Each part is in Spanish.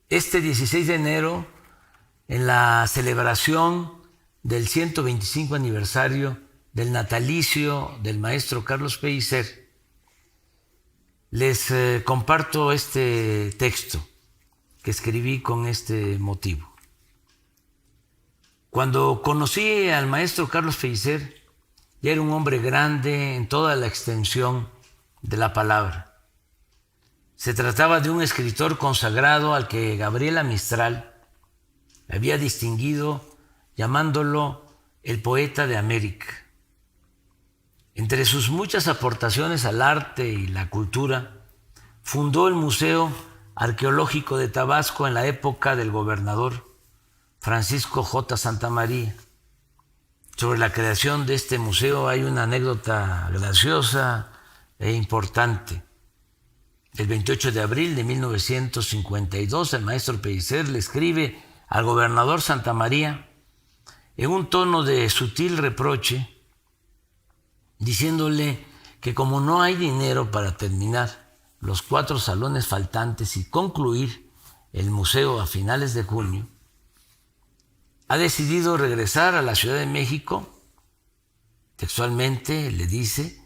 este 16 de enero, en la celebración del 125 aniversario del natalicio del maestro Carlos Pellicer, les comparto este texto que escribí con este motivo. Cuando conocí al maestro Carlos Pellicer, ya era un hombre grande en toda la extensión de la palabra. Se trataba de un escritor consagrado al que Gabriela Mistral había distinguido llamándolo el poeta de América. Entre sus muchas aportaciones al arte y la cultura, fundó el Museo Arqueológico de Tabasco en la época del gobernador Francisco J. Santamaría. Sobre la creación de este museo hay una anécdota graciosa e importante. El 28 de abril de 1952, el maestro Pellicer le escribe al gobernador Santamaría en un tono de sutil reproche, diciéndole que como no hay dinero para terminar los 4 salones faltantes y concluir el museo a finales de junio, ha decidido regresar a la Ciudad de México, textualmente le dice,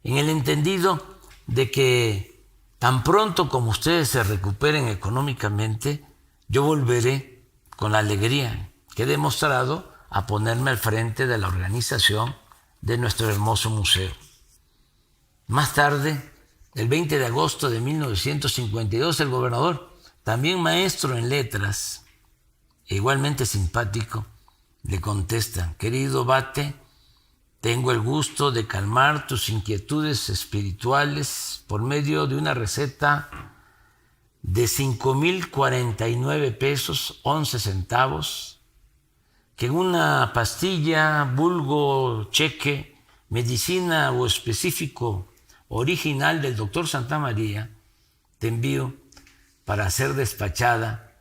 en el entendido de que tan pronto como ustedes se recuperen económicamente, yo volveré con la alegría que he demostrado a ponerme al frente de la organización de nuestro hermoso museo. Más tarde, el 20 de agosto de 1952, el gobernador, también maestro en letras, e igualmente simpático, le contesta: querido Bate, tengo el gusto de calmar tus inquietudes espirituales por medio de una receta de 5,049 pesos 11 centavos, que en una pastilla, vulgo cheque, medicina o específico original del doctor Santamaría, te envío para ser despachada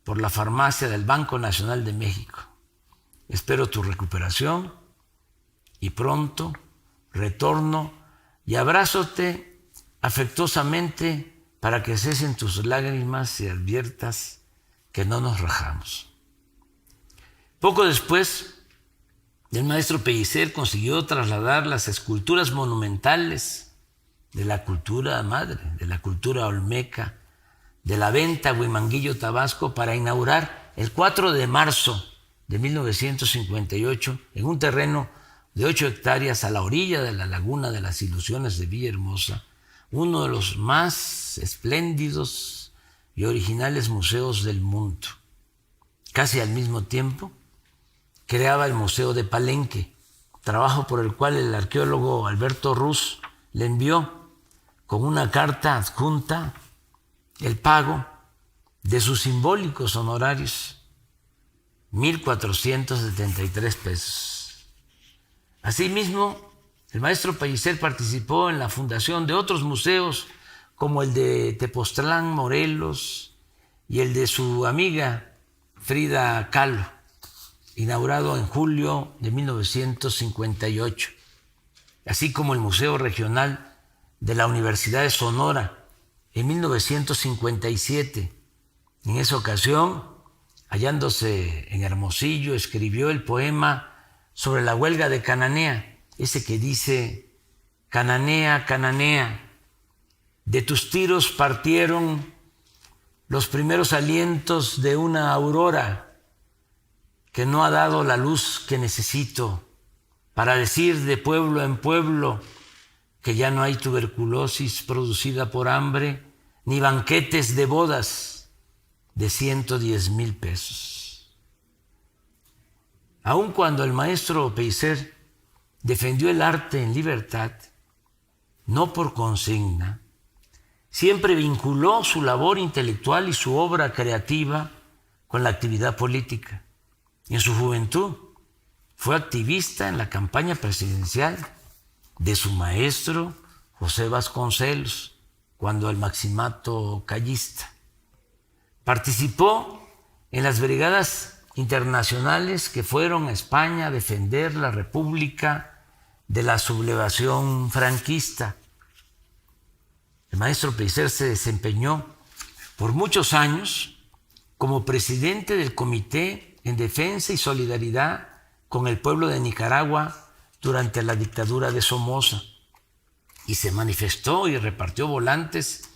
por la farmacia del Banco Nacional de México. Espero tu recuperación y pronto retorno y abrázate afectuosamente para que cesen tus lágrimas y adviertas que no nos rajamos. Poco después, el maestro Pellicer consiguió trasladar las esculturas monumentales de la cultura madre, de la cultura olmeca, de la Venta, Huimanguillo, Tabasco, para inaugurar el 4 de marzo de 1958 en un terreno de 8 hectáreas a la orilla de la Laguna de las Ilusiones de Villahermosa, uno de los más espléndidos y originales museos del mundo. Casi al mismo tiempo, creaba el Museo de Palenque, trabajo por el cual el arqueólogo Alberto Ruz le envió con una carta adjunta el pago de sus simbólicos honorarios, 1,473 pesos. Asimismo, el maestro Pellicer participó en la fundación de otros museos como el de Tepoztlán, Morelos, y el de su amiga Frida Kahlo, inaugurado en julio de 1958, así como el Museo Regional de la Universidad de Sonora en 1957. En esa ocasión, hallándose en Hermosillo, escribió el poema sobre la huelga de Cananea, ese que dice: Cananea, Cananea, de tus tiros partieron los primeros alientos de una aurora que no ha dado la luz que necesito para decir de pueblo en pueblo que ya no hay tuberculosis producida por hambre, ni banquetes de bodas de 110,000 pesos. Aun cuando el maestro Pellicer defendió el arte en libertad, no por consigna, siempre vinculó su labor intelectual y su obra creativa con la actividad política. En su juventud fue activista en la campaña presidencial de su maestro José Vasconcelos, cuando el maximato callista. Participó en las brigadas internacionales que fueron a España a defender la República de la sublevación franquista. El maestro Pellicer se desempeñó por muchos años como presidente del Comité en Defensa y Solidaridad con el pueblo de Nicaragua durante la dictadura de Somoza, y se manifestó y repartió volantes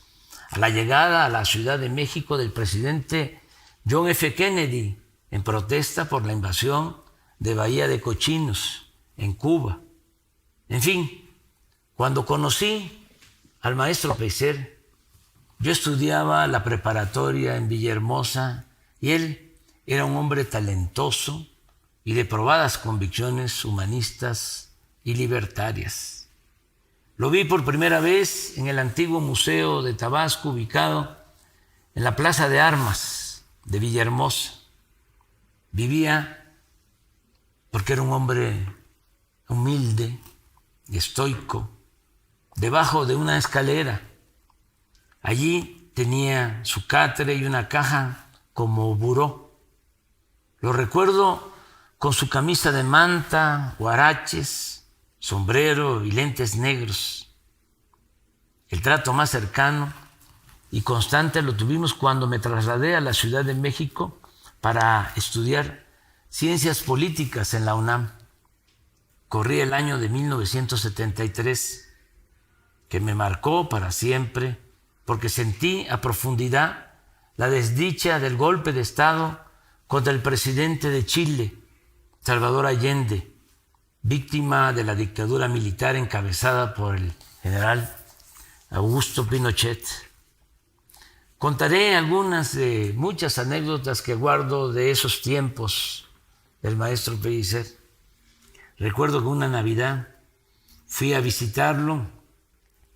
a la llegada a la Ciudad de México del presidente John F. Kennedy en protesta por la invasión de Bahía de Cochinos en Cuba. En fin, cuando conocí al maestro Pellicer, yo estudiaba la preparatoria en Villahermosa y él era un hombre talentoso y de probadas convicciones humanistas y libertarias. Lo vi por primera vez en el antiguo Museo de Tabasco, ubicado en la Plaza de Armas de Villahermosa. Vivía porque era un hombre humilde, estoico, debajo de una escalera. Allí tenía su catre y una caja como buró. Lo recuerdo con su camisa de manta, huaraches, sombrero y lentes negros. El trato más cercano y constante lo tuvimos cuando me trasladé a la Ciudad de México para estudiar ciencias políticas en la UNAM. Corría el año de 1973, que me marcó para siempre, porque sentí a profundidad la desdicha del golpe de Estado contra el presidente de Chile, Salvador Allende, víctima de la dictadura militar encabezada por el general Augusto Pinochet. Contaré algunas de muchas anécdotas que guardo de esos tiempos del maestro Pellicer. Recuerdo que una Navidad fui a visitarlo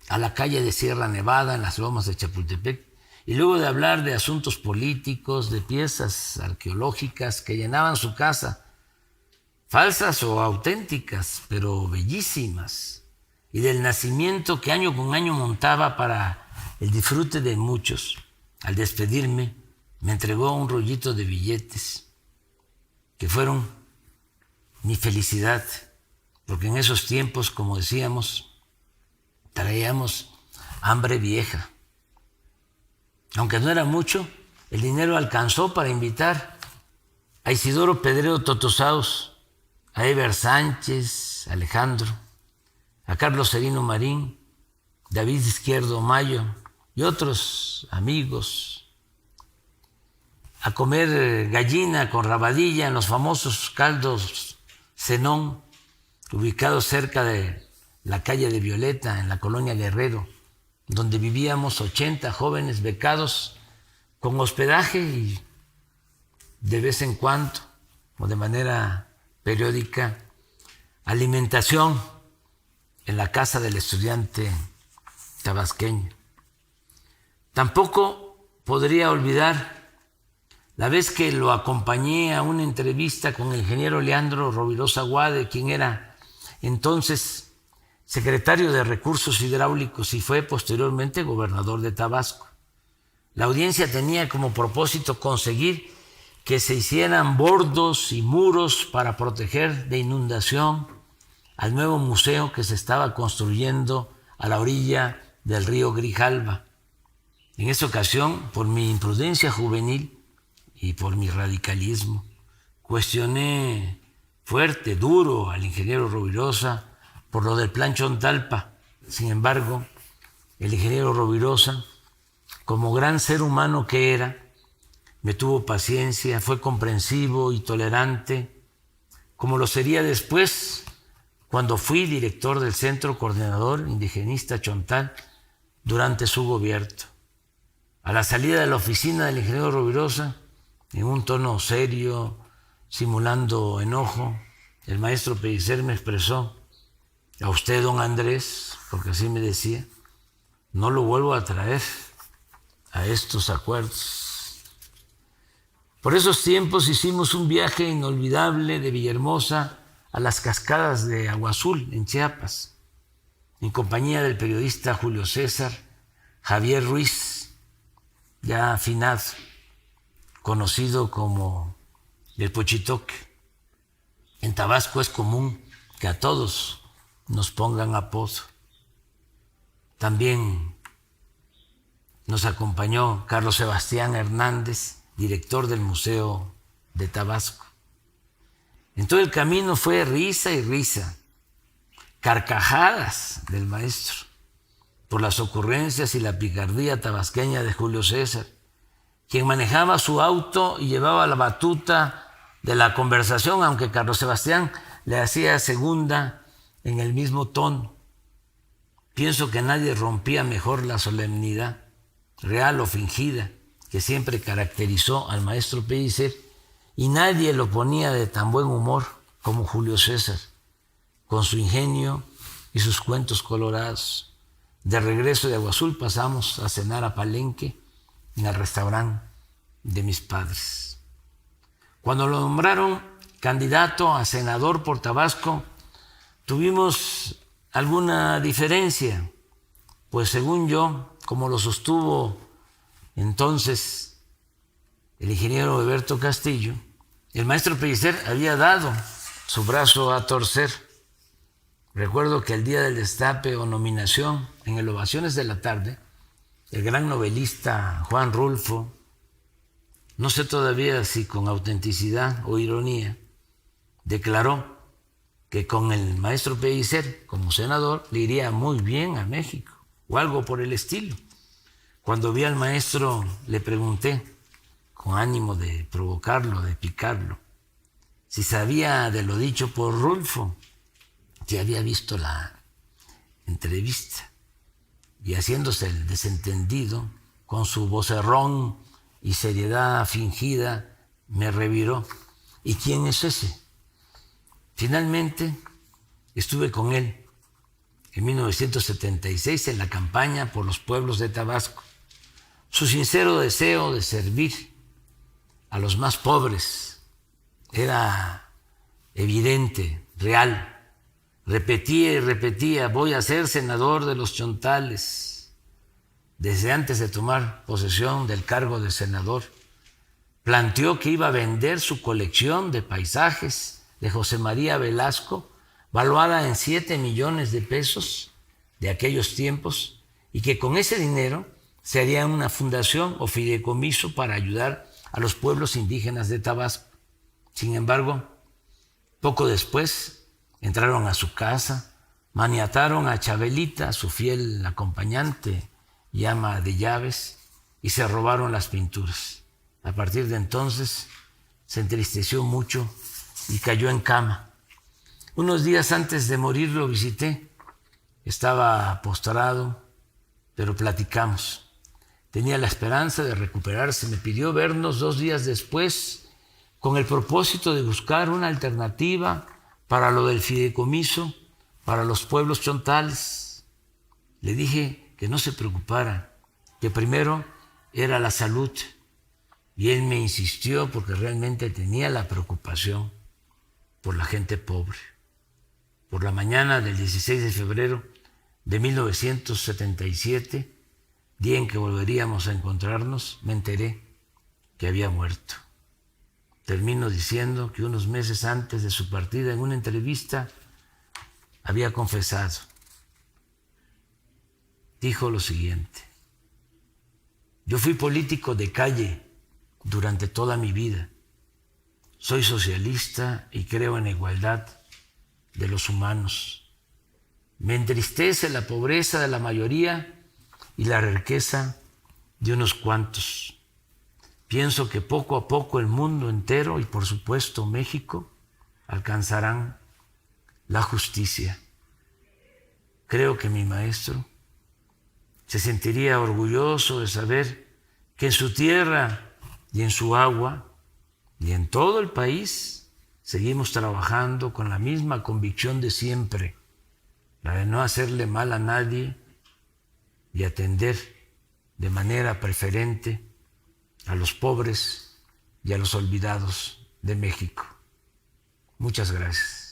a la calle de Sierra Nevada, en las lomas de Chapultepec, y luego de hablar de asuntos políticos, de piezas arqueológicas que llenaban su casa, falsas o auténticas, pero bellísimas, y del nacimiento que año con año montaba para el disfrute de muchos, al despedirme me entregó un rollito de billetes que fueron mi felicidad, porque en esos tiempos, como decíamos, traíamos hambre vieja. Aunque no era mucho, el dinero alcanzó para invitar a Isidoro Pedrero Totosaus, a Eber Sánchez, Alejandro, a Carlos Serino Marín, David Izquierdo Mayo y otros amigos a comer gallina con rabadilla en los famosos caldos Zenón, ubicados cerca de la calle de Violeta, en la colonia Guerrero, donde vivíamos 80 jóvenes becados con hospedaje y de vez en cuando, o de manera periódica, alimentación en la casa del estudiante tabasqueño. Tampoco podría olvidar la vez que lo acompañé a una entrevista con el ingeniero Leandro Rovirosa Guade, quien era entonces secretario de Recursos Hidráulicos y fue posteriormente gobernador de Tabasco. La audiencia tenía como propósito conseguir que se hicieran bordos y muros para proteger de inundación al nuevo museo que se estaba construyendo a la orilla del río Grijalva. En esta ocasión, por mi imprudencia juvenil y por mi radicalismo, cuestioné fuerte, duro al ingeniero Rovirosa por lo del Plan Chontalpa. Sin embargo, el ingeniero Rovirosa, como gran ser humano que era, me tuvo paciencia, fue comprensivo y tolerante, como lo sería después cuando fui director del Centro Coordinador Indigenista Chontal durante su gobierno. A la salida de la oficina del ingeniero Rovirosa, en un tono serio, simulando enojo, el maestro Pellicer me expresó: a usted, don Andrés, porque así me decía, no lo vuelvo a traer a estos acuerdos. Por esos tiempos hicimos un viaje inolvidable de Villahermosa a las cascadas de Agua Azul, en Chiapas, en compañía del periodista Julio César Javier Ruiz, ya afinado, conocido como el Pochitoque. En Tabasco es común que a todos nos pongan apodo. También nos acompañó Carlos Sebastián Hernández director del Museo de Tabasco. En todo el camino fue risa y risa, carcajadas del maestro por las ocurrencias y la picardía tabasqueña de Julio César, quien manejaba su auto y llevaba la batuta de la conversación, aunque Carlos Sebastián le hacía segunda en el mismo tono. Pienso que nadie rompía mejor la solemnidad, real o fingida, que siempre caracterizó al maestro Pellicer, y nadie lo ponía de tan buen humor como Julio César, con su ingenio y sus cuentos colorados. De regreso de Agua Azul pasamos a cenar a Palenque, en el restaurante de mis padres. Cuando lo nombraron candidato a senador por Tabasco, tuvimos alguna diferencia, pues según yo, como lo sostuvo entonces el ingeniero Alberto Castillo, el maestro Pellicer había dado su brazo a torcer. Recuerdo que el día del destape o nominación, en el Ovaciones de la Tarde, el gran novelista Juan Rulfo, no sé todavía si con autenticidad o ironía, declaró que con el maestro Pellicer como senador le iría muy bien a México, o algo por el estilo. Cuando vi al maestro le pregunté, con ánimo de provocarlo, de picarlo, si sabía de lo dicho por Rulfo, si había visto la entrevista, y haciéndose el desentendido, con su vocerrón y seriedad fingida, me reviró. ¿Y quién es ese? Finalmente estuve con él en 1976 en la campaña por los pueblos de Tabasco. Su sincero deseo de servir a los más pobres era evidente, real. Repetía y repetía, voy a ser senador de los Chontales. Desde antes de tomar posesión del cargo de senador, planteó que iba a vender su colección de paisajes de José María Velasco, valuada en 7 millones de pesos de aquellos tiempos, y que con ese dinero se haría una fundación o fideicomiso para ayudar a los pueblos indígenas de Tabasco. Sin embargo, poco después entraron a su casa, maniataron a Chabelita, su fiel acompañante y ama de llaves, y se robaron las pinturas. A partir de entonces se entristeció mucho y cayó en cama. Unos días antes de morir lo visité. Estaba postrado, pero platicamos. Tenía la esperanza de recuperarse. Me pidió vernos 2 días después con el propósito de buscar una alternativa para lo del fideicomiso para los pueblos chontales. Le dije que no se preocupara, que primero era la salud, y él me insistió porque realmente tenía la preocupación por la gente pobre. Por la mañana del 16 de febrero de 1977, día en que volveríamos a encontrarnos, me enteré que había muerto. Termino diciendo que unos meses antes de su partida, en una entrevista, había confesado. Dijo lo siguiente: yo fui político de calle durante toda mi vida. Soy socialista y creo en la igualdad de los humanos. Me entristece la pobreza de la mayoría y la riqueza de unos cuantos. Pienso que poco a poco el mundo entero y por supuesto México alcanzarán la justicia. Creo que mi maestro se sentiría orgulloso de saber que en su tierra y en su agua y en todo el país seguimos trabajando con la misma convicción de siempre, la de no hacerle mal a nadie y atender de manera preferente a los pobres y a los olvidados de México. Muchas gracias.